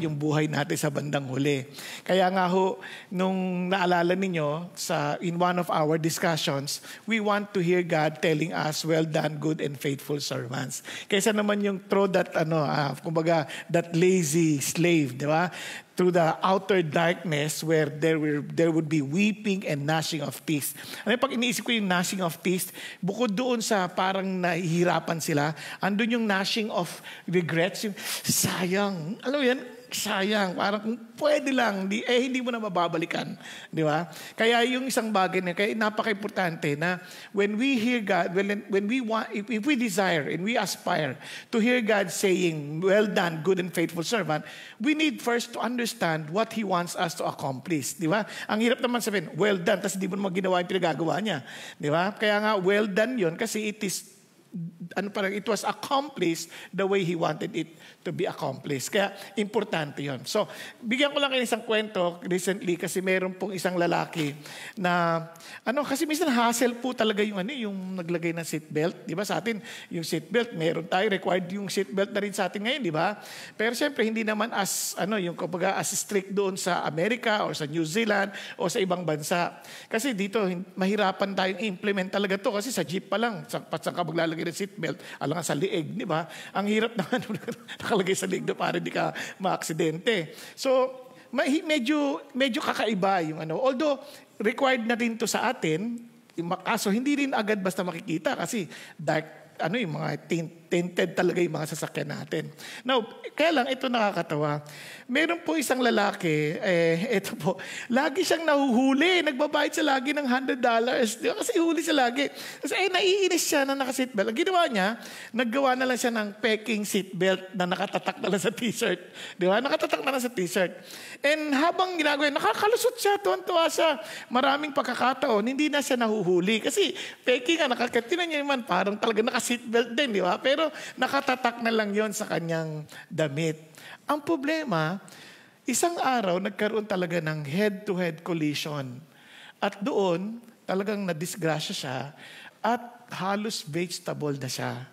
yung buhay natin sa bandang huli. Kaya nga ho, nung naalala ninyo, in one of our discussions, we want to hear God telling us, well done, good and faithful servants. Kaysa naman yung throw that, kumbaga, that lazy slave, di ba? Through the outer darkness where there would be weeping and gnashing of teeth. Pag iniisip ko yung gnashing of teeth, bukod doon sa parang nahihirapan sila, andun yung gnashing of regrets, yung sayang. Alam mo yan? Sayang. Parang kung pwede lang, hindi mo na mababalikan. Di ba? Kaya yung isang bagay na, kaya napaka-importante na when we hear God, when we want, if we desire and we aspire to hear God saying, well done, good and faithful servant, we need first to understand what He wants us to accomplish. Di ba? Ang hirap naman sabihin, well done, tapos di mo naman ginawa yung pinagagawa niya. Di ba? Kaya nga, well done yun kasi it was accomplished the way He wanted it to be accomplished. Kaya importante yon. So, bigyan ko lang kayo isang kwento recently kasi meron pong isang lalaki na, kasi minsan hassle po talaga yung naglagay ng seatbelt. Di ba sa atin, yung seatbelt, meron tayo, required yung seatbelt na rin sa atin ngayon, di ba? Pero siyempre, hindi naman as strict doon sa Amerika or sa New Zealand o sa ibang bansa. Kasi dito, mahirapan tayong implement talaga to kasi sa jeep pa lang, saan ka maglalagay ng seatbelt, alang sa liig, di ba? Ang hirap naman nakalagay sa liig doon para hindi ka maaksidente. So, medyo kakaiba yung although required na rin to sa atin, kaso hindi rin agad basta makikita kasi dark, yung mga tinted talaga yung mga sasakyan natin. Now, kaya lang ito nakakatawa. Meron po isang lalaki, ito po, lagi siyang nahuhuli. Nagbabayad siya lagi ng $100. Kasi huli siya lagi. Kasi naiinis siya na naka-seatbelt. Ang ginawa niya, naggawa na lang siya ng peking seatbelt na nakatatak na lang sa t-shirt. Di ba? Nakatatak na lang sa t-shirt. And habang ginagawa, nakakalusot siya, tuwan-tuwa siya. Maraming pagkakataon, hindi na siya nahuhuli. Kasi peking nga, nakakatinan niya naman, parang talaga naka-seatbelt din, di ba? Pero nakatatak na lang yon sa kanyang damit. Ang problema, isang araw nagkaroon talaga ng head-to-head collision. At doon, talagang nadisgrasya siya at halos vegetable na siya.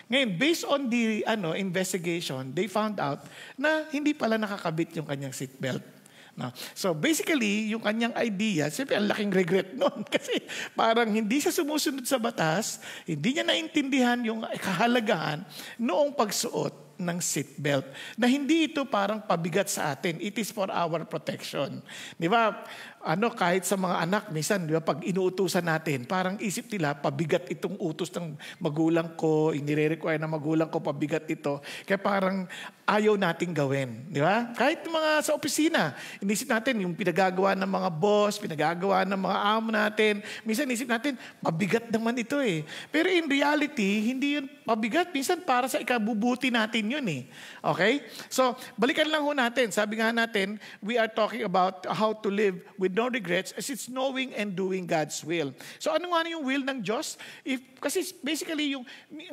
Ngayon, based on the investigation, they found out na hindi pala nakakabit yung kanyang seatbelt. No. So basically, yung kanyang idea, siyempre ang laking regret noon kasi parang hindi siya sumusunod sa batas, hindi niya naintindihan yung kahalagahan noong pagsuot ng seatbelt. Na hindi ito parang pabigat sa atin. It is for our protection. Di ba? Kahit sa mga anak, minsan, di ba, pag inuutusan natin, parang isip nila, pabigat itong utos ng magulang ko, inire-require ng magulang ko, pabigat ito. Kaya parang ayaw nating gawin. Di ba? Kahit mga sa opisina, inisip natin yung pinagagawa ng mga boss, pinagagawa ng mga amo natin, minsan inisip natin, pabigat naman ito eh. Pero in reality, hindi yun pabigat. Minsan para sa ikabubuti natin yun eh. Okay? So, balikan lang ho natin. Sabi nga natin, we are talking about how to live with no regrets as it's knowing and doing God's will. So, ano nga yung will ng Diyos? Kasi basically, yung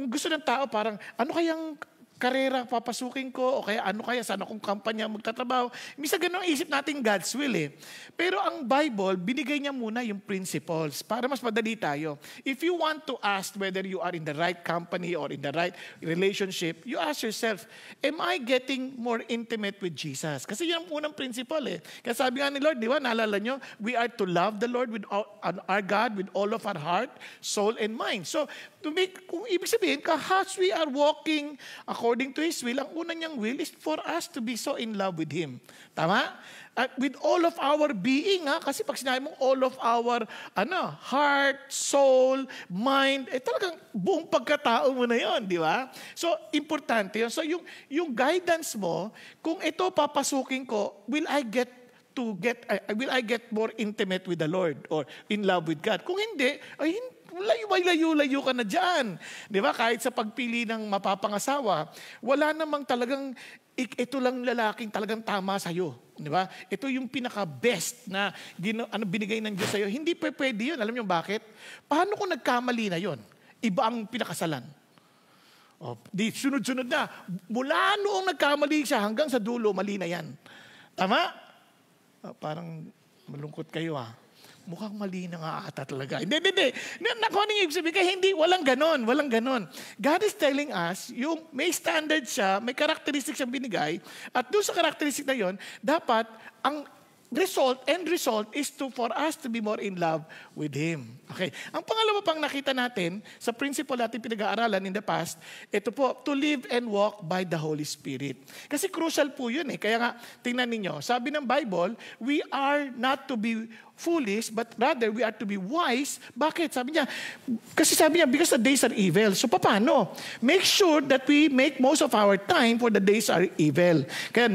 gusto ng tao parang, ano kayang karera papasukin ko o kaya ano kaya saan akong kampanya magtatrabaho. Misa ganun ang isip natin God's will eh. Pero ang Bible, binigay niya muna yung principles para mas madali tayo. If you want to ask whether you are in the right company or in the right relationship, you ask yourself, am I getting more intimate with Jesus? Kasi yun ang unang principle eh. Kaya sabi nga ni Lord, di ba, naalala nyo, we are to love the Lord with our God with all of our heart, soul, and mind. So, kung ibig sabihin, as we are walking according to His will, ang una niyang will is for us to be so in love with Him. Tama? With all of our being, kasi pag sinabi mo all of our heart, soul, mind, talagang buong pagkatao mo na yon, di ba? So, importante yun. So, yung guidance mo, kung ito papasukin ko, will I get more intimate with the Lord or in love with God? Kung hindi, layo-layo ka na dyan. Di ba? Kahit sa pagpili ng mapapangasawa, wala namang talagang ito lang lalaking talagang tama sa'yo. Di ba? Ito yung pinaka-best na binigay ng Diyos sa'yo. Hindi pwede yun. Alam niyo bakit? Paano kung nagkamali na yun? Iba ang pinakasalan. Di sunod-sunod na. Mula noong nagkamali siya hanggang sa dulo, mali na yan. Tama? Parang malungkot kayo mukhang mali na nga ata talaga. Hindi. Nakuha niyo ibig sabihin, kaya hindi, walang ganon. God is telling us, yung may standard siya, may characteristic siyang binigay, at doon sa characteristic na yon, dapat ang end result is for us to be more in love with Him. Okay. Ang pangalawa pang nakita natin sa principle natin pinag-aaralan in the past, ito po, to live and walk by the Holy Spirit. Kasi crucial po yun eh. Kaya nga, tingnan ninyo, sabi ng Bible, we are not to be foolish, but rather we are to be wise. Bakit? Sabi niya, because the days are evil. So paano? Make sure that we make most of our time for the days are evil. Kaya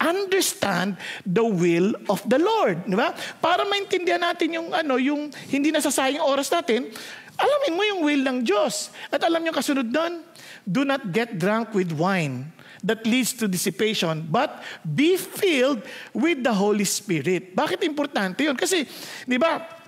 understand the will of the Lord. Di ba? Para maintindihan natin yung hindi nasasayang oras natin, alamin mo yung will ng Diyos. At alam niyo kasunod doon, do not get drunk with wine that leads to dissipation, but be filled with the Holy Spirit. Bakit importante yun? Kasi, di ba,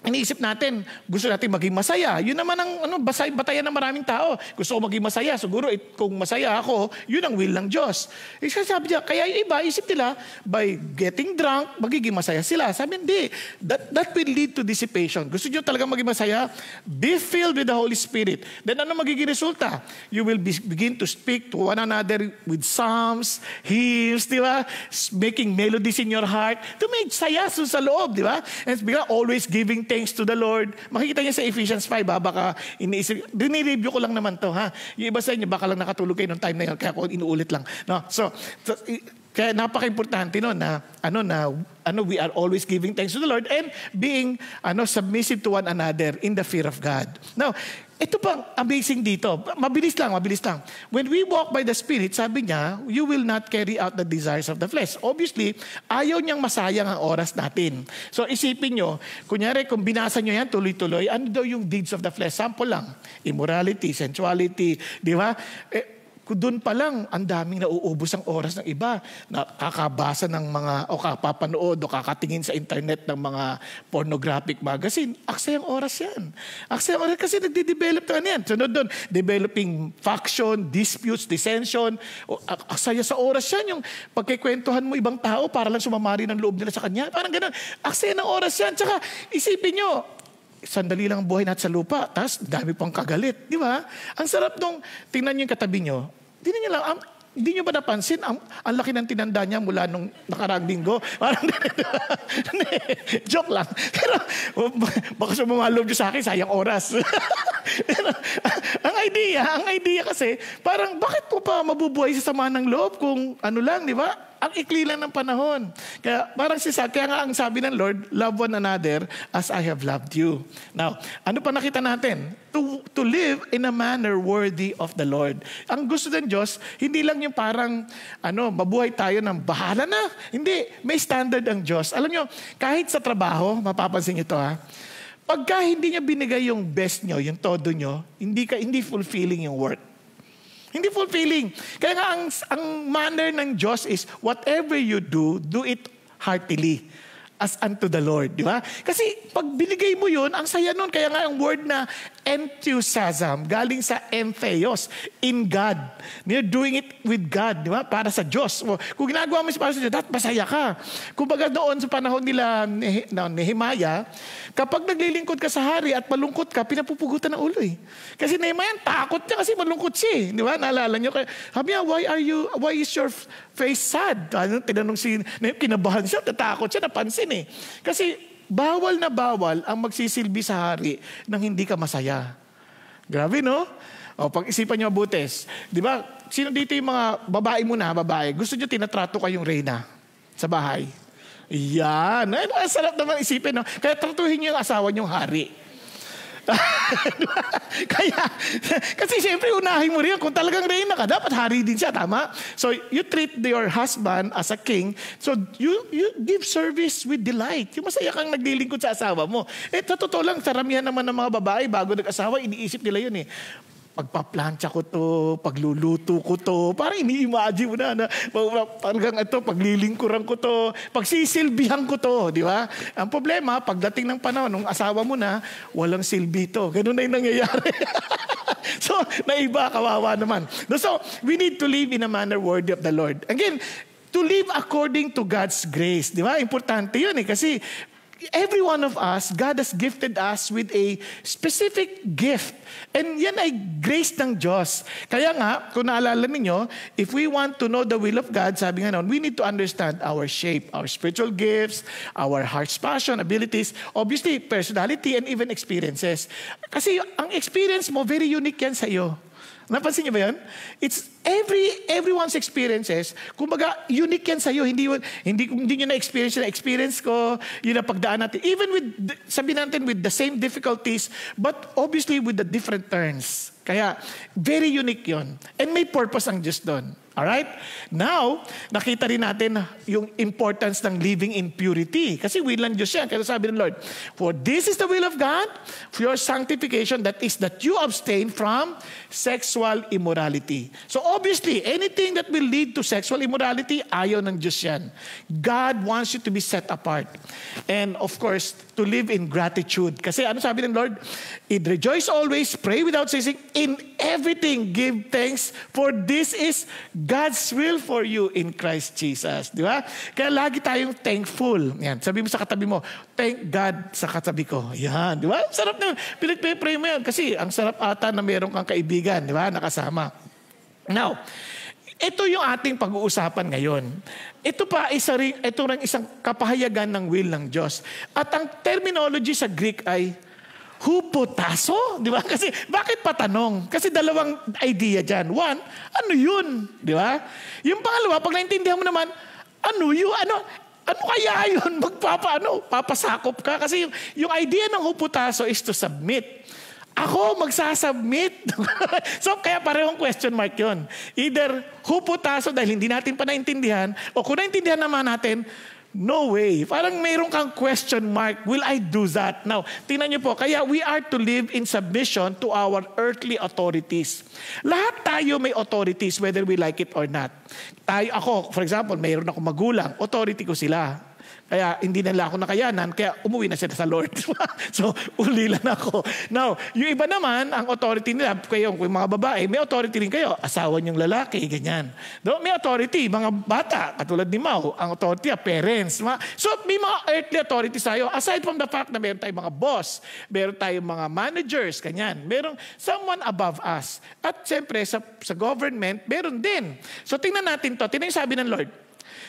iniisip natin, gusto natin maging masaya. Yun naman ang batayan ng maraming tao. Gusto ko maging masaya. Siguro kung masaya ako, yun ang will ng Diyos. Sabi niya, kaya yung iba, isip nila, by getting drunk, magiging masaya sila. Sabi, hindi. That will lead to dissipation. Gusto niyo talaga maging masaya? Be filled with the Holy Spirit. Then ano magiging resulta? You will begin to speak to one another with psalms, hymns, di ba? Making melodies in your heart. To make saya sa loob, di ba? And always giving thanks to the Lord. Makikita niya sa Ephesians 5, baka iniisip, dinireview ko lang naman to, ha? Yung iba sa inyo, baka lang nakatulog kayo nung time na yun, kaya ako inuulit lang. No? So kaya napaka-importante no, na we are always giving thanks to the Lord and being submissive to one another in the fear of God. Now, ito pang amazing dito. Mabilis lang. When we walk by the Spirit, sabi niya, you will not carry out the desires of the flesh. Obviously, ayaw niyang masayang ang oras natin. So isipin niyo, kunyari kung binasa niyo yan tuloy-tuloy, ano daw yung deeds of the flesh? Sample lang. Immorality, sensuality, di ba? Doon pa lang, ang daming nauubos ang oras ng iba. Nakakabasa ng mga, o kakapanood, o kakatingin sa internet ng mga pornographic magazine. Aksayang oras yan. Aksayang oras kasi nagde-develop na yan. Sunod doon, developing faction, disputes, dissension. Aksaya sa oras yan. Yung pagkikwentuhan mo ibang tao para lang sumamari ng loob nila sa kanya. Parang ganun. Aksaya ng oras yan. Tsaka isipin nyo, sandali lang ang buhay natin sa lupa, tapos dami pang kagalit, di ba? Ang sarap nung, tingnan nyo yung katabi nyo, hindi nyo ba napansin, ang laki ng tinanda niya mula nung nakaraang linggo? Parang, joke lang. Pero, baka sumamaloob nyo sa akin, sayang oras. Pero, ang idea kasi, parang, bakit po pa mabubuhay sa sama ng loob kung di ba? Ang ikli lang ng panahon. Kaya parang kaya nga ang sabi ng Lord, love one another as I have loved you. Now, ano pa nakita natin? To live in a manner worthy of the Lord. Ang gusto ng Diyos, hindi lang yung parang, mabuhay tayo ng bahala na. Hindi, may standard ang Diyos. Alam nyo, kahit sa trabaho, mapapansin nyo ito pagka hindi niya binigay yung best nyo, yung todo nyo, hindi fulfilling yung work. Hindi fulfilling. Kaya nga ang manner ng Diyos is whatever you do, do it heartily as unto the Lord. Di ba? Kasi pag binigay mo yun, ang saya nun. Kaya nga ang word na enthusiasm, galing sa entheos, in God. You're doing it with God, di ba? Para sa Diyos. Kung ginagawa mo para sa Diyos, masaya ka. Kung baga doon sa panahon nila Nehemiah, kapag naglilingkod ka sa hari at malungkot ka, pinapupugutan ng ulo eh. Kasi Nehemiah, takot niya kasi malungkot siya. Di ba? Naalala niyo. Sabi niya, why is your face sad? Tinanong kinabahan siya, natakot siya, napansin eh. Kasi bawal na bawal ang magsisilbi sa hari nang hindi ka masaya. Grabe, no? Pag-isipan niyo mabutis. Di ba? Sino dito yung mga babae? Gusto niyo tinatrato kayong reyna sa bahay? Yan. Ang sarap naman isipin, no? Kaya tratuhin niyo yung asawa niyong hari. Kasi siyempre unahin mo rin kung talagang reyna ka, dapat hari din siya, tama? So you treat your husband as a king, so you give service with delight. Yung masaya kang naglilingkod sa asawa mo. Sa totoo lang, saramihan naman ng mga babae bago nag-asawa, iniisip nila yun eh. Pagpaplansya ko to, pagluluto ko to, parang ini-imagine mo na parang ito, paglilingkuran ko to, pagsisilbihan ko to, di ba? Ang problema, pagdating ng panahon, nung asawa mo na, walang silbi to. Ganun na yung nangyayari. So, naiba, kawawa naman. So, we need to live in a manner worthy of the Lord. Again, to live according to God's grace. Di ba? Importante yun eh, kasi every one of us, God has gifted us with a specific gift. And yan ay grace ng Diyos. Kaya nga, kung naalala ninyo, if we want to know the will of God, sabi nga noon, we need to understand our shape, our spiritual gifts, our heart's passion, abilities, obviously, personality, and even experiences. Kasi ang experience mo, very unique yan sa iyo. Napansin niyo ba yan? It's everyone's experiences, kumbaga unique yan sa iyo. Hindi niyo na-experience na experience ko, yun na pagdaan natin. Even with, sabihin natin, with the same difficulties, but obviously with the different turns. Kaya, very unique yon. And may purpose ang Diyos doon. Alright? Now, nakita rin natin yung importance ng living in purity. Kasi will ng Diyos yan. Kaya sabi ng Lord, for this is the will of God, for your sanctification, that is that you abstain from sexual immorality. So obviously, anything that will lead to sexual immorality, ayaw ng Diyos yan. God wants you to be set apart. And of course, to live in gratitude. Kasi ano sabi ng Lord? Rejoice always, pray without ceasing, in everything give thanks, for this is God's will for you in Christ Jesus. Di ba? Kaya lagi tayong thankful. Yan. Sabi mo sa katabi mo, thank God sa katabi ko. Yan. Di ba? Sarap na. Pinag-pray mo yan. Kasi ang sarap ata na meron kang kaibigan. Di ba? Nakasama. Now, ito yung ating pag-uusapan ngayon. Ito rin isang kapahayagan ng will ng Diyos. At ang terminology sa Greek ay hupotaso, di ba? Kasi, bakit patanong? Kasi dalawang idea dyan. One, ano yun? Di ba? Yung pangalawa, pag naintindihan mo naman, ano yun? Ano kaya yun? Papasakop ka? Kasi yung idea ng hupotaso is to submit. Ako magsasubmit. So, kaya parehong question mark yun. Either hupotaso dahil hindi natin pa naintindihan, o kung naintindihan naman natin, no way. Parang mayroon kang question mark. Will I do that? Now, tingnan niyo po. Kaya we are to live in submission to our earthly authorities. Lahat tayo may authorities whether we like it or not. Ako, for example, mayroon ako magulang. Authority ko sila. Kaya hindi nila ako nakayanan, kaya umuwi na sila sa Lord. So, uli lang ako. Now, yung iba naman, ang authority nila, kayo, kung mga babae, may authority rin kayo. Asawa niyong lalaki, ganyan. No? May authority, mga bata, katulad ni Mau, ang authority, parents. So, may mga earthly authorities tayo. Aside from the fact na meron tayong mga boss, meron tayong mga managers, ganyan. Meron someone above us. At siyempre, sa government, meron din. So, tingnan natin to. Tingnan yung sabi ng Lord.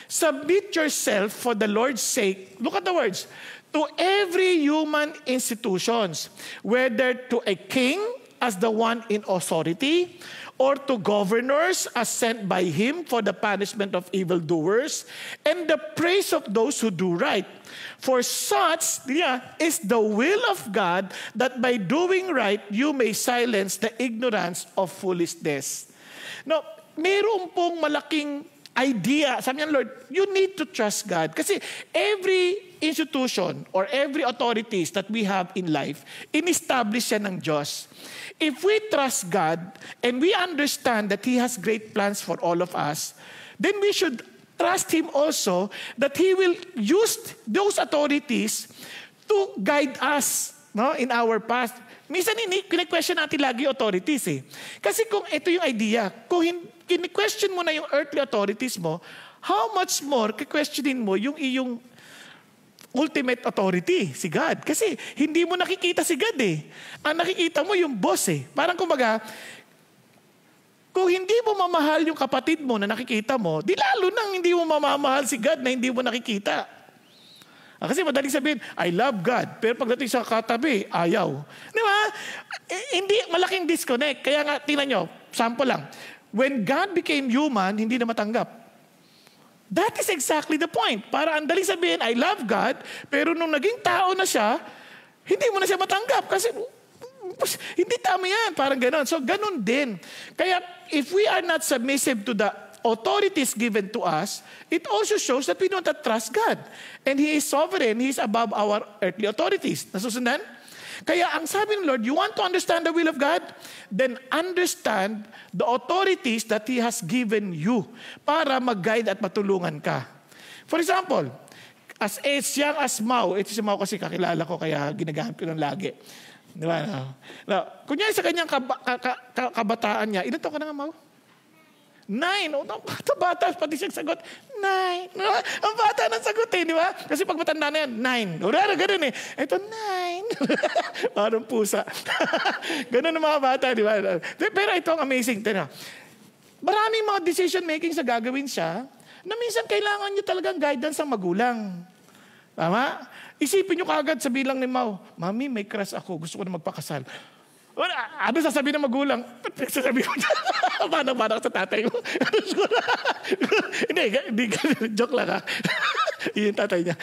Submit yourself for the Lord's sake, look at the words, to every human institutions, whether to a king as the one in authority, or to governors as sent by him for the punishment of evildoers, and the praise of those who do right. For such is the will of God, that by doing right, you may silence the ignorance of foolishness. Now, meron pong malaking idea. Sabi niya, Lord, you need to trust God. Kasi every institution or every authorities that we have in life, in-establish yan ng Diyos. If we trust God and we understand that He has great plans for all of us, then we should trust Him also that He will use those authorities to guide us, no, in our path. Minsan, kine-question natin lagi authorities eh. Kasi kung ito yung idea, kung kine-question mo na yung earthly authorities mo, how much more kike-questionin mo yung iyong ultimate authority, si God? Kasi hindi mo nakikita si God eh. Ang nakikita mo yung boss eh. Parang kumbaga, kung hindi mo mamahal yung kapatid mo na nakikita mo, di lalo nang hindi mo mamamahal si God na hindi mo nakikita. Kasi madaling sabihin, I love God. Pero pagdating sa katabi, ayaw. Di ba? Hindi, malaking disconnect. Kaya nga, tingnan nyo, sample lang. When God became human, hindi na matanggap. That is exactly the point. Para ang daling sabihin, I love God, pero nung naging tao na siya, hindi mo na siya matanggap. Kasi hindi tama yan. Parang ganon. So, ganon din. Kaya, if we are not submissive to the authorities given to us, it also shows that we don't trust God. And He is sovereign. He is above our earthly authorities. Nasusundan? Kaya ang sabi ng Lord, you want to understand the will of God? Then understand the authorities that He has given you para mag-guide at matulungan ka. For example, as young as Mau, ito si Mau kasi kakilala ko kaya ginagamit ko ng lagi. Di ba? Now, kunyari sa kanyang kabataan niya, ilan taon ka na nga, Mau? 9. O, bata, pati siyang sagot, 9. Ang bata nang sagot di ba? Kasi pag matanda na yan, 9. O, ganun eh. Ito, 9. Parang pusa. Ganun ang mga bata, di ba? Pero ito ang amazing. Tina, maraming mga decision making sa gagawin siya na minsan kailangan niyo talagang guidance ng magulang. Tama? Isipin niyo kaagad, sabihin lang ni Mau, Mami, may crush ako, gusto ko na magpakasal. Ano sasabihin ng magulang? Sasabihin ko dyan. Paano sa tatay mo? Hindi, joke lang ha. Yun yung tatay niya.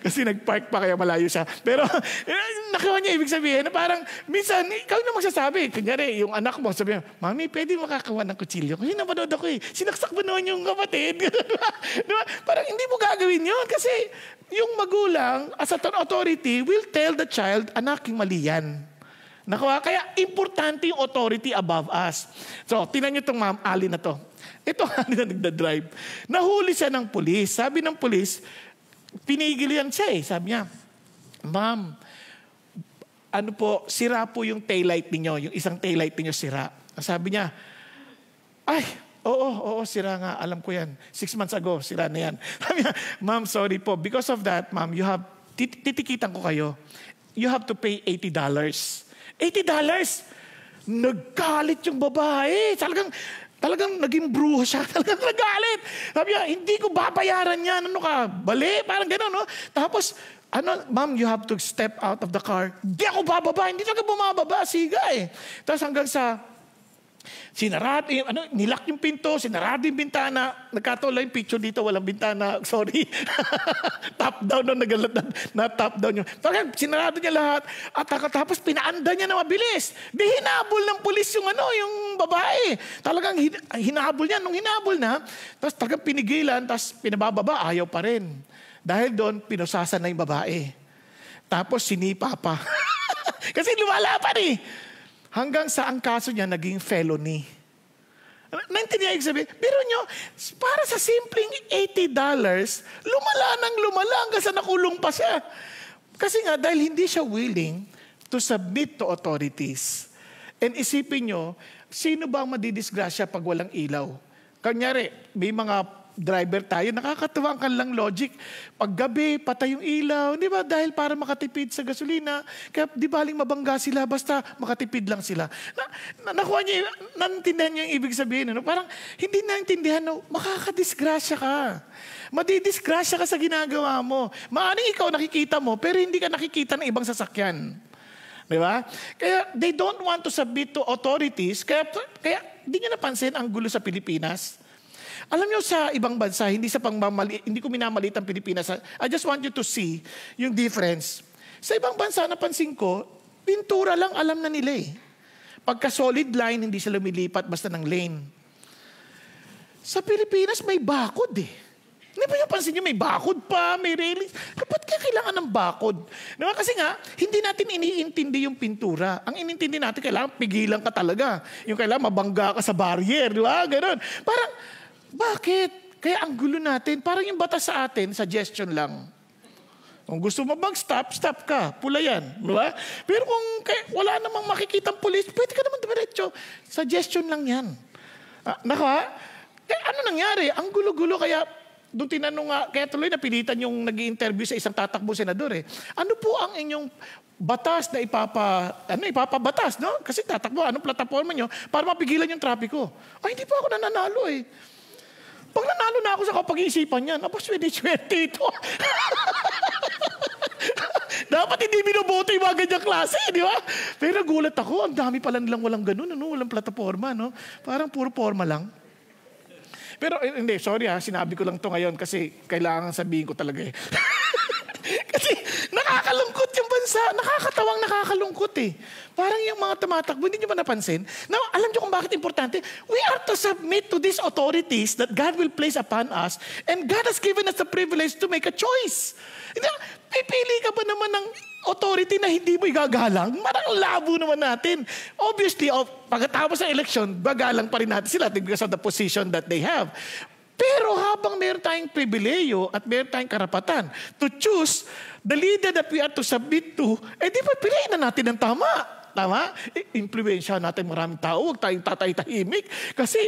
Kasi nag-park pa kaya malayo siya. Pero nakuha niya ibig sabihin na parang minsan, ikaw na magsasabi. Kunyari, yung anak mo sabihin, Mami, pwede makakawa ng kutsilyo. Kasi napanood ako eh. Sinaksak ba naman yung kapatid? Diba? Parang hindi mo gagawin yun. Kasi yung magulang, as an authority, will tell the child, anak, yung mali yan. Nakuha? Kaya importante yung authority above us. So, tingnan niyo itong Ma'am Ali na to. Ito nga na nagdadrive. Nahuli siya ng pulis. Sabi ng pulis, pinigil yan siya eh. Sabi niya, Ma'am, ano po, sira po yung taillight ninyo. Yung isang taillight ninyo sira. Sabi niya, ay, oo, sira nga. Alam ko yan. 6 months ago, sira na yan. Sabi niya, Ma'am, sorry po. Because of that, Ma'am, titikitan ko kayo. You have to pay $80. $80? Naggalit yung babae. Talagang naging bruha siya. Talagang nagalit. Sabi niya, hindi ko babayaran yan. Ano ka? Bali? Parang gano'n, no? Tapos, Ma'am, you have to step out of the car. Hindi ako bababa. Hindi talaga bumababa. Siga eh. Tapos hanggang sa sinarado, nilak yung pinto, sinarado yung bintana. Nagkataon yung picture dito, walang bintana. Sorry. Top down na top down yun. Parang sinarado niya lahat. At tapos pinaanda niya na mabilis. Di hinabol ng pulis yung yung babae. Talagang hinabol niya. Nung hinabol na, tapos talagang pinigilan, tapos pinabababa, ayaw pa rin. Dahil doon, pinusasan na yung babae. Tapos sinipa pa. Kasi lumalapan eh. Hanggang sa ang kaso niya naging felony. Naintindihan yung sabihin? Pero nyo, para sa simpleng $80, lumala hanggang sa nakulong pa siya. Kasi nga, dahil hindi siya willing to submit to authorities. And isipin nyo, sino ba ang madidisgrasya pag walang ilaw? Kanyari, may mga driver tayo, nakakatuwa ang kanilang logic. Pag gabi, patay yung ilaw, di ba? Dahil para makatipid sa gasolina, kaya di baling mabangga sila, basta makatipid lang sila. Nakuha niya, naintindihan niya yung ibig sabihin. Parang hindi naintindihan, makakadisgrasya ka. Madidisgrasya ka sa ginagawa mo. Maaring ikaw nakikita mo, pero hindi ka nakikita ng ibang sasakyan. Di ba? Kaya they don't want to submit to authorities, kaya di niyo napansin ang gulo sa Pilipinas. Alam niyo sa ibang bansa, hindi ko minamalit ang Pilipinas. I just want you to see yung difference. Sa ibang bansa, napansin ko, pintura lang alam na nila eh. Pagka solid line, hindi sila lumilipat basta ng lane. Sa Pilipinas, may bakod eh. Hindi ba yung pansin niyo, may bakod pa, may railings. Kapag kailangan ng bakod? Diba? Kasi nga, hindi natin iniintindi yung pintura. Ang inintindi natin, kailangan pigilan ka talaga. Yung kailangan mabangga ka sa barrier. Diba? Ganon. Parang, bakit? Kaya ang gulo natin, parang yung batas sa atin, suggestion lang. Kung gusto mo mag-stop, stop ka. Pula yan. Diba? Pero kung wala namang makikitang pulis, pwede ka naman diretso. Suggestion lang yan. Ano nangyari? Ang gulo-gulo, kaya doon tinanong nga, kaya tuloy napilitan yung nag-i-interview sa isang tatakbo senador eh. Ano po ang inyong batas na ipapabatas, no? Kasi tatakbo, anong plataforma nyo para mapigilan yung trapiko? Ay, hindi pa ako nananalo eh. Pag nanalo na ako sa kapag-iisipan yan, swerte ito. Dapat hindi binuboto yung mga ganyang klase, di ba? Pero nagulat ako, ang dami pala nilang walang ganun, walang plataforma, no? Parang puro forma lang. Pero hindi, sorry sinabi ko lang to ngayon kasi kailangan sabihin ko talaga eh. Kasi nakakalungkot yung bansa, nakakatawang nakakalungkot eh. Parang yung mga tumatakbo, hindi nyo ba napansin? Now, alam nyo kung bakit importante? We are to submit to these authorities that God will place upon us, and God has given us the privilege to make a choice. Pipili ka ba naman ng authority na hindi mo igagalang? Marang labo naman natin. Obviously, pagkatapos ng election, bagalang pa rin natin sila because of the position that they have. Pero habang meron tayong pribileyo at meron tayong karapatan to choose the leader that we are to submit to, di ba piliin na natin ang tama? Tama? Impluwensya natin maraming tao. Huwag tayong tatay-tahimik. Kasi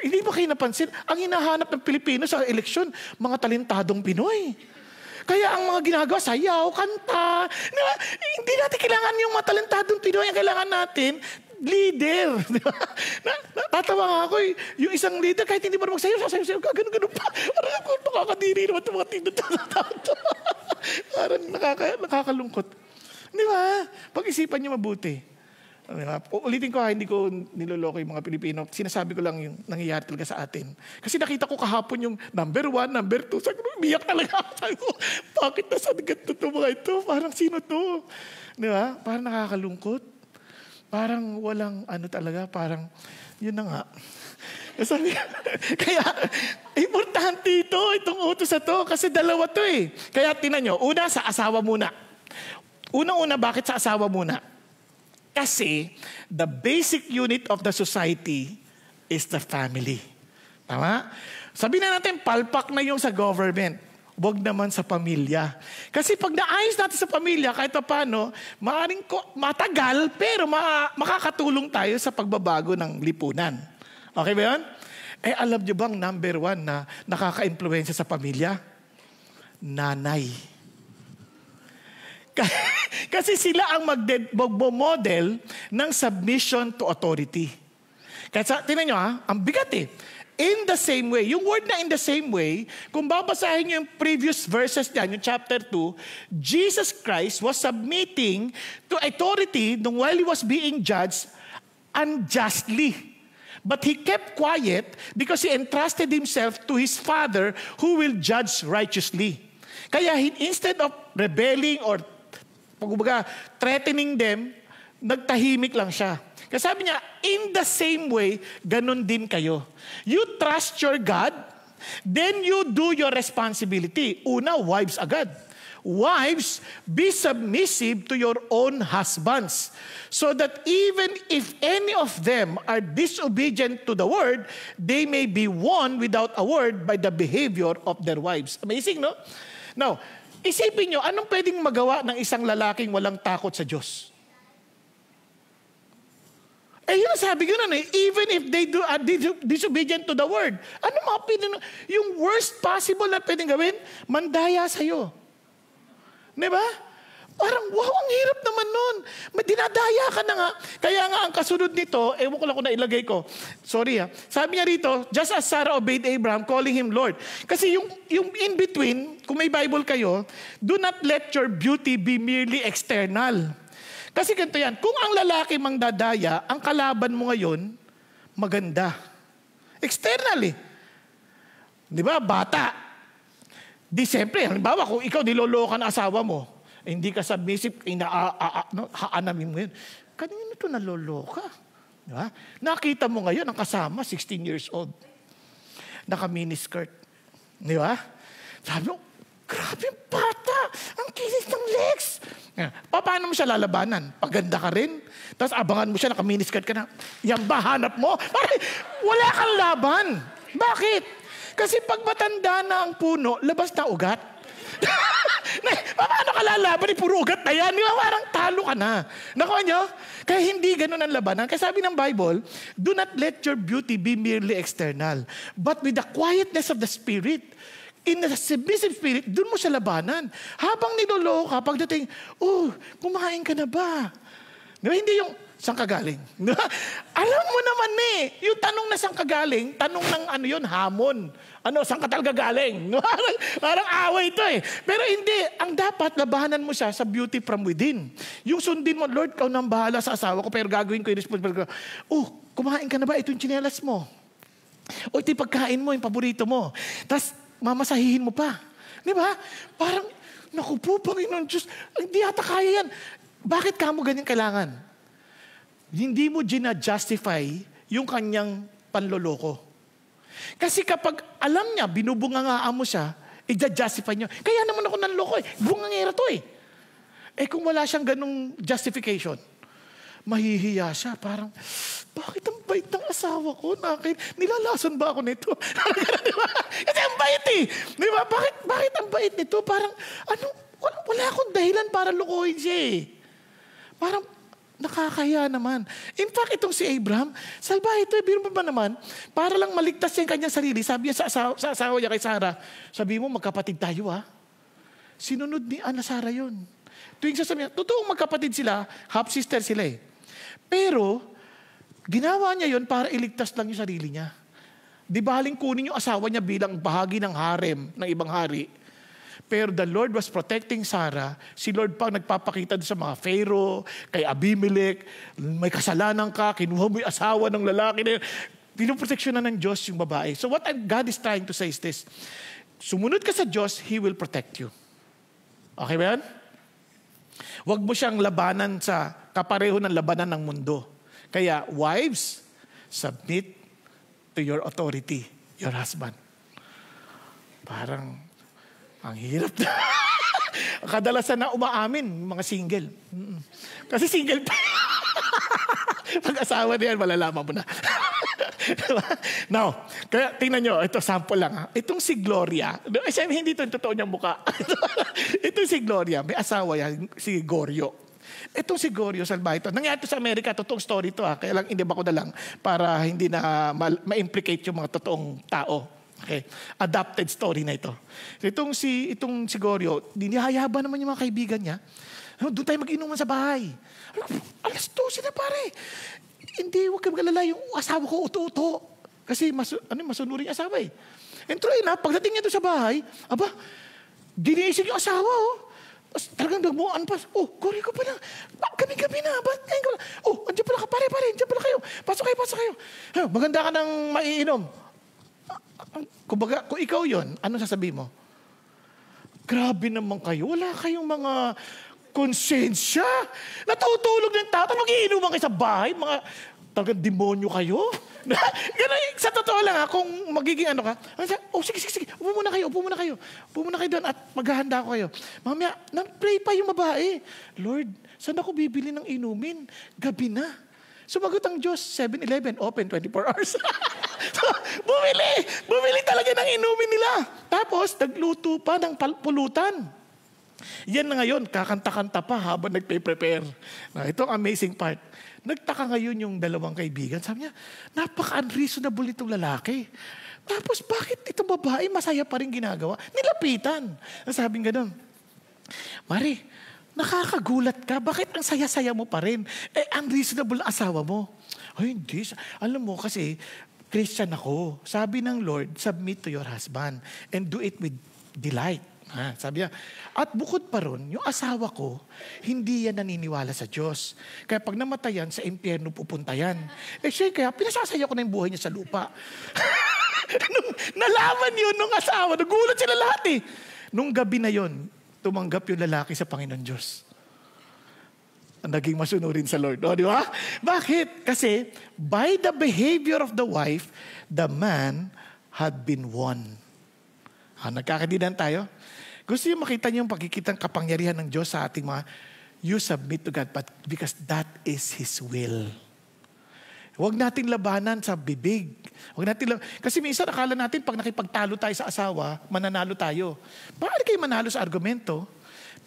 hindi ba kayo napansin, ang hinahanap ng Pilipino sa eleksyon, mga talentadong Pinoy. Kaya ang mga ginagawa, sayaw, kanta. Diba? Hindi natin kailangan yung mga talentadong Pinoy. Ang kailangan natin, leader. Diba? Natatawa nga ako yung isang leader, kahit hindi mo magsayaw, sasayaw, ganun pa. Parang ako, nakakadiri naman itong mga tinatawag. Parang nakakalungkot. Di ba? Pag-isipan niyo mabuti. Diba? Ulitin ko hindi ko niloloko yung mga Pilipino. Sinasabi ko lang yung nangyayari talaga sa atin. Kasi nakita ko kahapon yung number 1, number 2. Sabi ko, umiyak talaga. Sabi ko, bakit nasa ganito to mga ito? Parang sino to? Diba? Parang nakakalungkot. Parang walang talaga, parang yun na nga. Sabi, kaya, importante itong utos na to. Kasi dalawa to eh. Kaya tinan nyo, una sa asawa muna. Unang-una, bakit sa asawa muna? Kasi the basic unit of the society is the family. Tama? Sabi na natin, palpak na yung sa government. Huwag naman sa pamilya. Kasi pag naayos natin sa pamilya, kahit paano, maaaring matagal, pero makakatulong tayo sa pagbabago ng lipunan. Okay ba yun? Alam nyo bang number 1 na nakaka-influensya sa pamilya? Nanay. Kasi sila ang magmo-model ng submission to authority. Kaya tinan nyo ang bigat eh. In the same way, yung word na in the same way, kung babasahin nyo yung previous verses niyan, yung chapter 2, Jesus Christ was submitting to authority while He was being judged unjustly. But He kept quiet because He entrusted Himself to His Father who will judge righteously. Kaya instead of rebelling or threatening them, nagtahimik lang siya. Kasi sabi niya, in the same way, ganun din kayo. You trust your God, then you do your responsibility. Una, wives agad. Wives, be submissive to your own husbands, so that even if any of them are disobedient to the word, they may be won without a word by the behavior of their wives. Amazing, no? Now, isipin nyo, anong pwedeng magawa ng isang lalaking walang takot sa Diyos? Yun sabi ko nun even if they are disobedient to the word, ano mga yung worst possible na pwedeng gawin? Mandaya sa'yo. Diba? Parang, wow, ang hirap naman nun. Dinadaya ka na nga. Kaya nga, ang kasunod nito, ewan ko lang kung nailagay ko. Sorry Sabi niya rito, just as Sarah obeyed Abraham, calling him Lord. Kasi yung in between, kung may Bible kayo, do not let your beauty be merely external. Kasi ganito yan, kung ang lalaki mang dadaya, ang kalaban mo ngayon, maganda. External Di ba? Bata. Di siyempre, halimbawa, kung ikaw niloloko na asawa mo, hindi ka submissive, haanamin mo yun. Kanino ito naloloka? Diba? Nakita mo ngayon, ang kasama, 16 years old. Naka-miniskirt. Di ba? Sabi mo, grabe bata! Ang kinis ng legs! Paano mo siya lalabanan? Paganda ka rin? Tapos abangan mo siya, naka-miniskirt ka na. Yan ba, hanap mo? Wala kang laban. Bakit? Kasi pag matanda na ang puno, labas na ugat. Paano ka lalaban? Puro ugat na yan. Di ba? Parang talo ka na. Nakuha nyo? Kaya hindi ganun ang labanan. Kaya sabi ng Bible, do not let your beauty be merely external, but with the quietness of the Spirit. In the submissive spirit, dun mo siya labanan. Habang niloloko ka, pagdating, kumain ka na ba? Diba? Hindi yung, saan ka galing? Diba? Alam mo naman yung tanong na saan ka galing, tanong ng hamon. Saan ka talaga galing? Parang away ito Pero hindi, ang dapat, labanan mo siya sa beauty from within. Yung sundin mo, Lord, ikaw nang bahala sa asawa ko, pero gagawin ko yung responsibility ko. Kumain ka na ba? Ito yung tsinelas mo. Ito yung pagkain mo, yung paborito mo. Tapos, mamasahihin mo pa. Di ba? Parang, naku po, Panginoon Diyos, hindi yata kaya yan. Bakit ka mo ganyan kailangan? Hindi mo gina-justify yung kanyang panloloko. Kasi kapag alam niya, binubungangaan mo siya, i-justify niya. Kaya naman ako nanloko Bungangera to kung wala siyang ganung justification, mahihiya siya. Parang, bakit ang bait ng asawa ko? Nilalason ba ako nito? Diba? Kasi ang bait Diba? Bakit ang bait nito? Parang, wala akong dahilan para lukuhin siya Parang, Nakakaya naman. In fact, itong si Abraham, salbahe ito, biro ba naman, para lang maligtas niya yung kanyang sarili, sabi niya sa asawa niya kay Sarah, sabi mo, magkapatid tayo Sinunod ni Ana Sarah yun. Tuwing sasabi niya, totoong magkapatid sila, half-sister sila Pero, ginawa niya yun para iligtas lang yung sarili niya. Di baling kunin yung asawa niya bilang bahagi ng harem ng ibang hari. Pero the Lord was protecting Sarah. Si Lord pa nagpapakita sa mga Pharaoh, kay Abimelech, may kasalanan ka, kinuha mo yung asawa ng lalaki. Pinoproteksyonan ng Diyos yung babae. So what God is trying to say is this, sumunod ka sa Diyos, He will protect you. Okay ba yan? Huwag mo siyang labanan sa kapareho ng labanan ng mundo. Kaya, wives, submit to your authority, your husband. Parang, ang hirap na. Kadalasan na umaamin, mga single. Kasi single pa. Pag-asawa na yan, malalaman mo na. Now, kaya tingnan nyo, ito sample lang Itong si Gloria, hindi ito yung totoo niyang mukha. Itong si Gloria, may asawa yan, si Gorio. Itong si Gorio Salvaje ito. Nangyari ito sa Amerika, totoong story ito Kaya lang, hindi ba ko na lang para hindi na ma-implicate yung mga totoong tao. Okay. Adapted story na ito. Itong si Gorio, dinihayaba naman yung mga kaibigan niya. Doon tayo mag-inuman sa bahay. Alas 12 na pare. Hindi, huwag kang magalala yung asawa ko uto-uto. Kasi masunuring asawa And true enough, pagdating niya doon sa bahay, ginising yung asawa Tapos talagang nagmuan pa. Gorio ko pala. Gabi-gabi na. Andiyan pala ka, pare. Andiyan pala kayo. Pasok kayo. Maganda ka ng maiinom. Kumbaga, kung ikaw yon, ano sasabihin mo? Grabe naman kayo. Wala kayong mga konsensya. Natutulog ng tao. Mag-iinuman kayo sa bahay. Mga talagang demonyo kayo. Ganun, sa totoo lang kung magiging sige. Upo muna kayo doon at maghahanda ko kayo. Mamaya, nag-pray pa yung babae. Lord, saan ako bibili ng inumin? Gabi na. Sumagot ang Diyos, 7-Eleven, open 24 hours. Bumili talaga ng inumin nila. Tapos, nagluto pa ng pulutan. Yan na ngayon, kakanta-kanta pa habang nagpe-prepare. Ito ang amazing part. Nagtaka ngayon yung dalawang kaibigan. Sabi niya, napaka-unreasonable itong lalaki. Tapos, bakit itong babae masaya pa rin ginagawa? Nilapitan. Nasabing gano'n, Mari, nakakagulat ka. Bakit ang saya-saya mo pa rin? Unreasonable na asawa mo. Ay, hindi. Alam mo kasi, Christian ako. Sabi ng Lord, submit to your husband and do it with delight. Sabi niya, at bukod pa ron, yung asawa ko, hindi yan naniniwala sa Diyos. Kaya pag namatayan, sa impyerno pupunta yan. Siya, kaya pinasasaya ko na yung buhay niya sa lupa. Nung nalaman yun nung asawa, nagulat sila lahat Nung gabi na yun, tumanggap yung lalaki sa Panginoon Diyos. Naging masunurin sa Lord. Di ba? Bakit? Kasi, by the behavior of the wife, the man had been won. Nagkakadinan tayo? Gusto niyo makita niyo yung pagkikitang kapangyarihan ng Diyos sa ating mga, you submit to God, but because that is His will. Huwag natin labanan sa bibig. Kasi minsan akala natin pag nakipagtalo tayo sa asawa, mananalo tayo. Bakit kayo manalo sa argumento,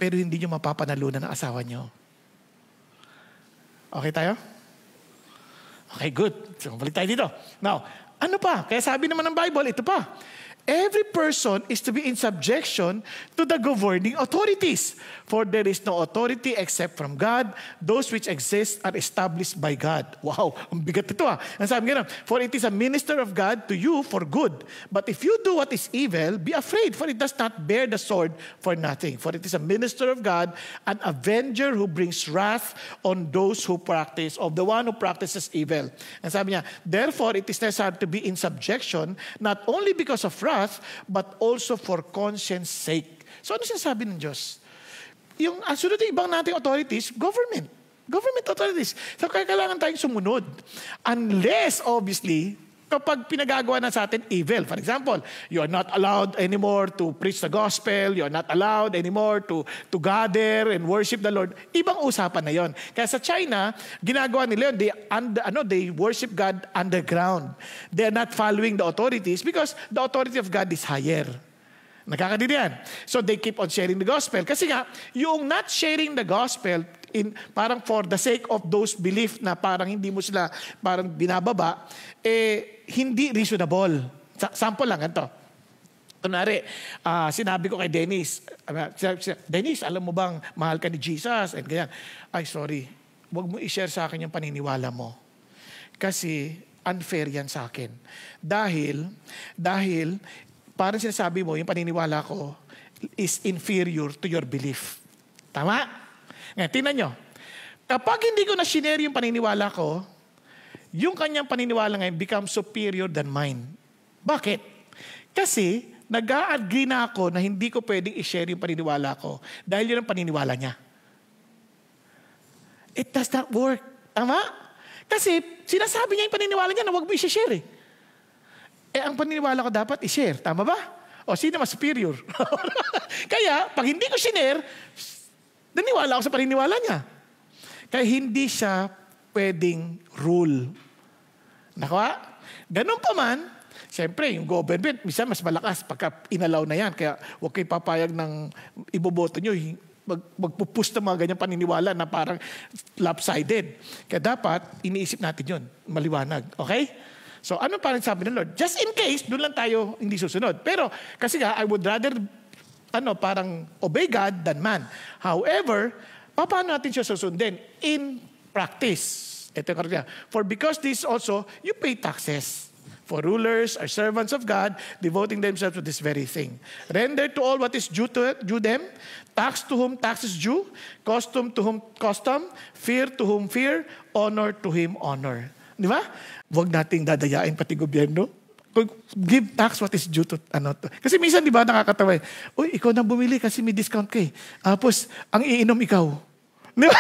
pero hindi nyo mapapanalunan ng asawa nyo? Okay tayo? Okay, good. So, balik tayo dito. Now, ano pa? Kaya sabi naman ng Bible, ito pa. Every person is to be in subjection to the governing authorities. For there is no authority except from God. Those which exist are established by God. Wow, ang bigat ito Ang sabi nga, for it is a minister of God to you for good. But if you do what is evil, be afraid, for it does not bear the sword for nothing. For it is a minister of God, an avenger who brings wrath on those who practice, of the one who practices evil. And sabi niya, therefore it is necessary to be in subjection, not only because of wrath, but also for conscience sake. So ano sinasabi ng Diyos? Yung sunod yung ibang nating authorities, government authorities. So kaya kailangan tayong sumunod. Unless, obviously, kapag pinagagawa na sa atin evil. For example, you are not allowed anymore to preach the gospel. You are not allowed anymore to gather and worship the Lord. Ibang usapan na yon. Kaya sa China, ginagawa nila yun. They worship God underground. They are not following the authorities because the authority of God is higher. Nakakadiyan. So they keep on sharing the gospel. Kasi nga, yung not sharing the gospel parang for the sake of those belief na parang hindi mo sila parang binababa, hindi reasonable. Sample lang, ito. Kunwari, sinabi ko kay Dennis, Dennis, alam mo bang mahal ka ni Jesus? And ganyan. Ay, sorry. Huwag mo i-share sa akin yung paniniwala mo. Kasi unfair yan sa akin. Dahil, parang sinasabi mo, yung paniniwala ko is inferior to your belief. Tama? Ngayon, tingnan nyo. Kapag hindi ko na-share yung paniniwala ko, yung kanyang paniniwala ngayon becomes superior than mine. Bakit? Kasi, nag-a-agree na ako na hindi ko pwedeng i-share yung paniniwala ko dahil yun ang paniniwala niya. It does not work. Tama? Kasi sinasabi niya yung paniniwala niya na huwag mo i-share ang paniniwala ko dapat i-share. Tama ba? O sino mas superior? Kaya, pag hindi ko share, naniwala ako sa paniniwala niya. Kaya hindi siya pwedeng rule. Nakuha? Ganun pa man, siyempre, yung government, minsan mas malakas pagka inalaw na yan. Kaya huwag kayo papayag ng iboboto nyo. Magpupush na mga ganyang paniniwala na parang lopsided. Kaya dapat, iniisip natin yun. Maliwanag. Okay? So, ano parang sabi ng Lord? Just in case, doon lang tayo hindi susunod. Pero, kasi I would rather, parang obey God than man. However, paano natin siya susundin? In practice. Ito yung karga. For because this also, you pay taxes. For rulers are servants of God, devoting themselves to this very thing. Render to all what is due them, tax to whom tax is due, custom to whom custom, fear to whom fear, honor to him honor. Di ba? Huwag nating dadayain pati gobyerno. Give tax what is due to, to. Kasi minsan, di ba, nakakatawa uy, ikaw na bumili kasi may discount ka eh. Tapos, ang iinom ikaw. Di ba?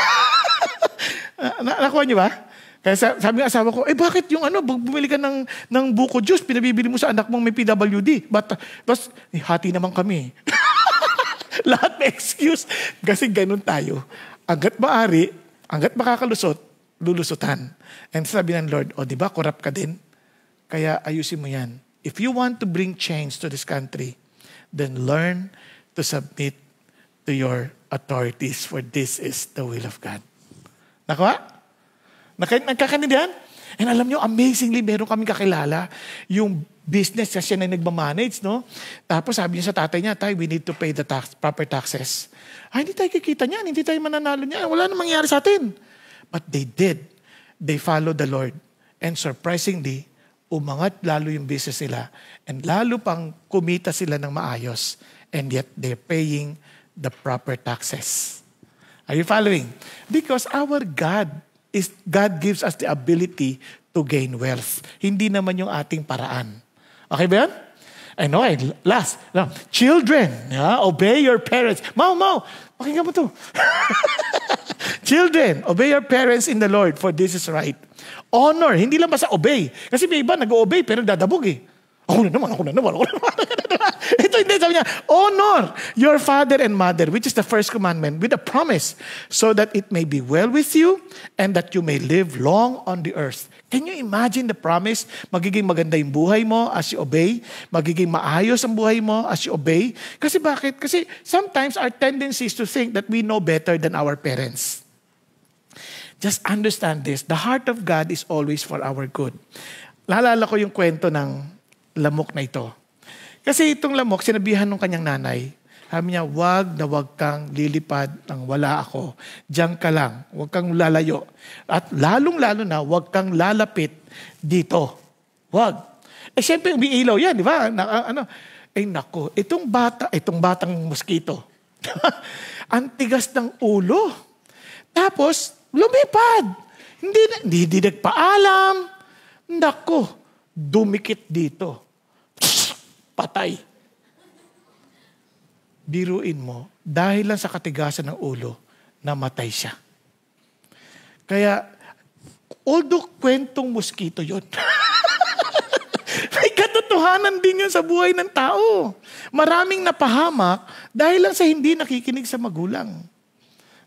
Nakuha niyo ba? Kaya sabi ng asawa ko, bakit yung bumili ka ng buko juice, pinabibili mo sa anak mong may PWD. Tapos, hati naman kami. Lahat may excuse. Kasi ganun tayo. Hanggat maaari, hanggat makakalusot, lulusutan. And sabi ng Lord, di ba, corrupt ka din? Kaya ayusin mo yan. If you want to bring change to this country, then learn to submit to your authorities, for this is the will of God. Nakuha? Nagkakanindihan? And alam nyo, amazingly, meron kami kakilala, yung business kasi siya na nagmamanage, no? Tapos sabi niya sa tatay niya, Tay, we need to pay the proper taxes. Hindi tayo kikita niyan, hindi tayo mananalo niyan, wala namang mangyari sa atin. But they did. They followed the Lord. And surprisingly, umangat lalo yung business nila. And lalo pang kumita sila ng maayos. And yet, they're paying the proper taxes. Are you following? Because our God gives us the ability to gain wealth. Hindi naman yung ating paraan. Okay ba yan? Last. Children, obey your parents. Mau, pakinggan mo to. Children, obey your parents in the Lord, for this is right. Honor, hindi lang basta obey. Kasi may iba nag-obey pero dadabog eh. Ako na naman. Ito hindi, sabi niya, honor your father and mother, which is the first commandment, with a promise, so that it may be well with you and that you may live long on the earth. Can you imagine the promise? Magiging maganda yung buhay mo as you obey. Magiging maayos ang buhay mo as you obey. Kasi bakit? Kasi sometimes our tendency is to think that we know better than our parents. Just understand this. The heart of God is always for our good. Naalala ko yung kwento ng lamok na ito. Kasi itong lamok, sinabihan ng kanyang nanay, sabi niya, wag kang lilipad ng wala ako. Diyan ka lang. Wag kang lalayo. At lalong-lalo na, wag kang lalapit dito. Wag. Siyempre, umiilaw yan, di ba? Nako, itong batang mosquito, ang tigas ng ulo. Tapos, lumipad. Hindi nagpaalam. Nako, dumikit dito. Patay. Biruin mo, dahil lang sa katigasan ng ulo, namatay siya. Kaya, although kwentong mosquito yun, may katotohanan din yun sa buhay ng tao. Maraming napahamak dahil lang sa hindi nakikinig sa magulang.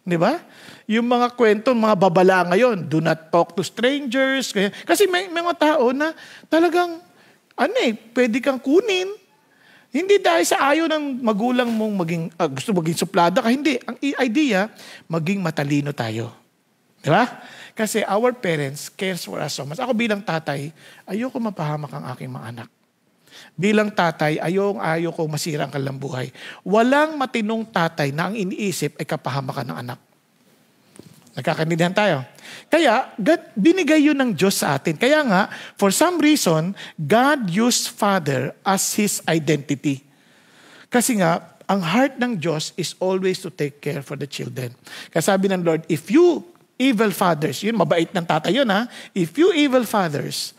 Di ba? Yung mga kwento, mga babala ngayon, do not talk to strangers. Kasi may mga tao na talagang, pwede kang kunin. Hindi dahil sa ayaw ng magulang mong gusto maging suplada ka. Hindi. Ang idea, maging matalino tayo. Di ba? Kasi our parents cares for us so much. Ako bilang tatay, ayoko mapahamak ang aking mga anak. Bilang tatay, ayaw ko masira ang kanilang buhay. Walang matinong tatay na ang iniisip ay kapahamakan ng anak. Nagkakaintindihan tayo. Kaya, binigay yun ng Diyos sa atin. Kaya nga, for some reason, God used Father as His identity. Kasi nga, ang heart ng Diyos is always to take care for the children. Kaya sabi ng Lord, if you evil fathers, yun, mabait ng tatay yun ha, if you evil fathers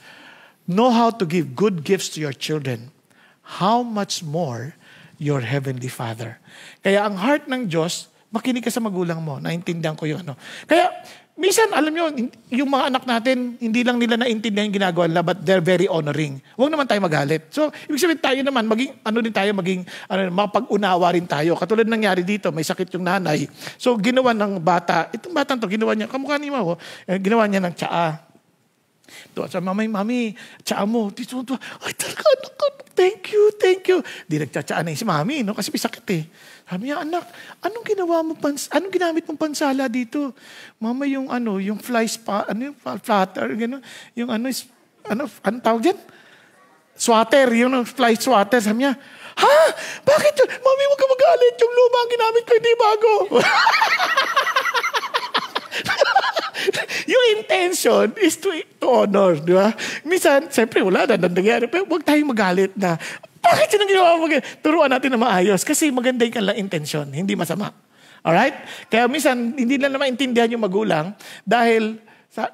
know how to give good gifts to your children, how much more your heavenly Father. Kaya ang heart ng Diyos, makinig ka sa magulang mo. Naintindihan ko yung ano. Kaya, minsan, alam nyo, yung mga anak natin, hindi lang nila naintindihan yung ginagawa nila, but they're very honoring. Huwag naman tayo magalit. So, ibig sabihin tayo naman, mapag-unawa rin tayo. Katulad nangyari dito, may sakit yung nanay. So, ginawa ng bata, itong batang to, ginawa niya, kamukha ni Mao, ginawa niya ng tsaa. Doon sa mami, tsaa mo. Dito, ay talaga, anak, thank you. Di nagtsatsaa na si mami, no? Kasi may sakit eh. Sabi niya, anak, anong ginamit mong pansala dito? Mama, yung flutter, gano'n. Yung ano tawag dyan? Swatter, yung fly swatter. Sabi niya, ha? Bakit yun? Mami, huwag ka magalit. Yung luma ang ginamit ko, hindi bago. Yung intention is to honor, di ba? Minsan, siyempre, wala na nangyari. Pero huwag tayong magalit na, bakit yun ang ginawa mo? Turuan natin na maayos. Kasi maganda yung kanilang intention, hindi masama. Alright? Kaya minsan, hindi na naman intindihan yung magulang dahil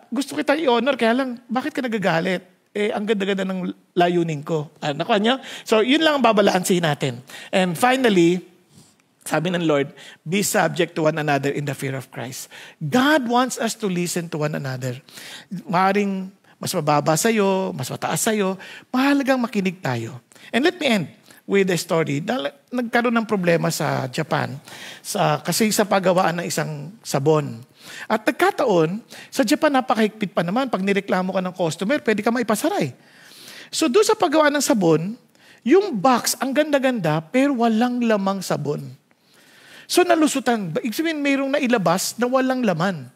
gusto kita i-honor, kaya lang, bakit ka nagagalit? Ang ganda-ganda ng layunin ko. Nakuha niyo? So, yun lang ang babalansin natin. And finally, sabi ng Lord, be subject to one another in the fear of Christ. God wants us to listen to one another. Maaring mas mababa sa'yo, mas mataas sa'yo, mahalagang makinig tayo. And let me end with a story. Nagkaroon ng problema sa Japan kasi sa paggawaan ng isang sabon. At nagkataon, sa Japan napakahigpit pa naman. Pag nireklamo ka ng customer, pwede ka maipasaray. So doon sa paggawa ng sabon, yung box, ang ganda-ganda, pero walang lamang sabon. So nalusutan. Ibig sabihin, mayroong nailabas na walang laman.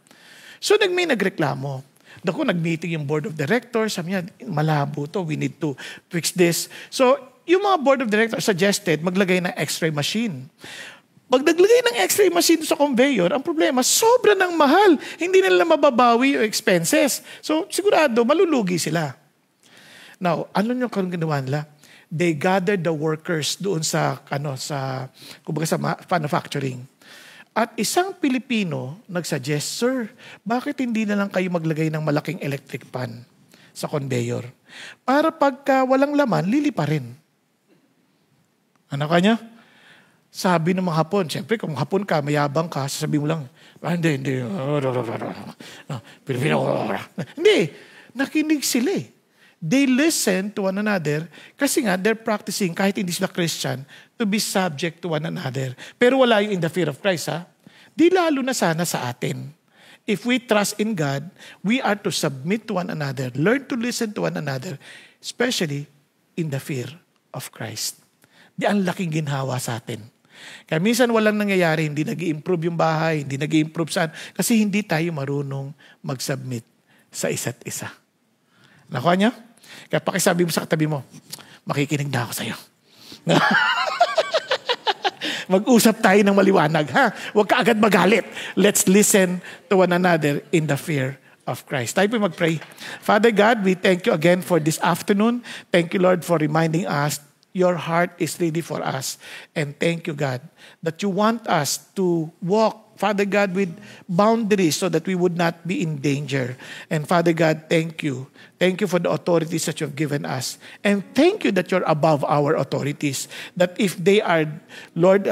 So may nagreklamo. Naku, nag-meeting yung board of directors. Sabi niya, malabo to. We need to fix this. So yung mga board of directors suggested maglagay ng x-ray machine. Pag naglagay ng x-ray machine sa conveyor, ang problema, sobra ng mahal. Hindi nila mababawi yung expenses. So sigurado, malulugi sila. Now, ano yung ginawa nila? They gathered the workers doon sa manufacturing. At isang Pilipino nagsuggest, Sir, bakit hindi na lang kayo maglagay ng malaking electric pan sa conveyor? Para pagka walang laman, lilipa rin. Ano kanya? Sabi ng mga Hapon, siyempre kung Hapon ka, mayabang ka, sasabihin mo lang, hindi. Pilipino. Hindi. Nakinig sila eh. They listen to one another kasi nga they're practicing, kahit hindi sila Christian, to be subject to one another. Pero wala yung in the fear of Christ, ha? Di lalo na sana sa atin. If we trust in God, we are to submit to one another, learn to listen to one another, especially in the fear of Christ. Di ang laking ginhawa sa atin. Kaya minsan walang nangyayari, hindi nag-i-improve yung bahay, hindi nag-i-improve saan, kasi hindi tayo marunong mag-submit sa isa't isa. Nakuha niya? Kaya pakisabi mo sa katabi mo, makikinig na ako sa'yo. Mag-usap tayo ng maliwanag, ha? Huwag ka agad magalit. Let's listen to one another in the fear of Christ. Tayo po mag-pray. Father God, we thank you again for this afternoon. Thank you, Lord, for reminding us your heart is ready for us. And thank you, God, that you want us to walk, Father God, with boundaries so that we would not be in danger. And Father God, thank you. Thank you for the authorities that you have given us. And thank you that you're above our authorities. That if they are, Lord,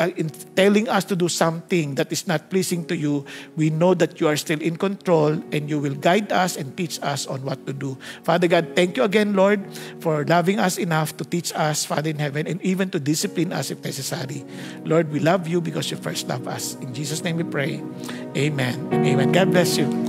telling us to do something that is not pleasing to you, we know that you are still in control and you will guide us and teach us on what to do. Father God, thank you again, Lord, for loving us enough to teach us, Father in heaven, and even to discipline us if necessary. Lord, we love you because you first love us. In Jesus' name we pray. Amen and amen. God bless you.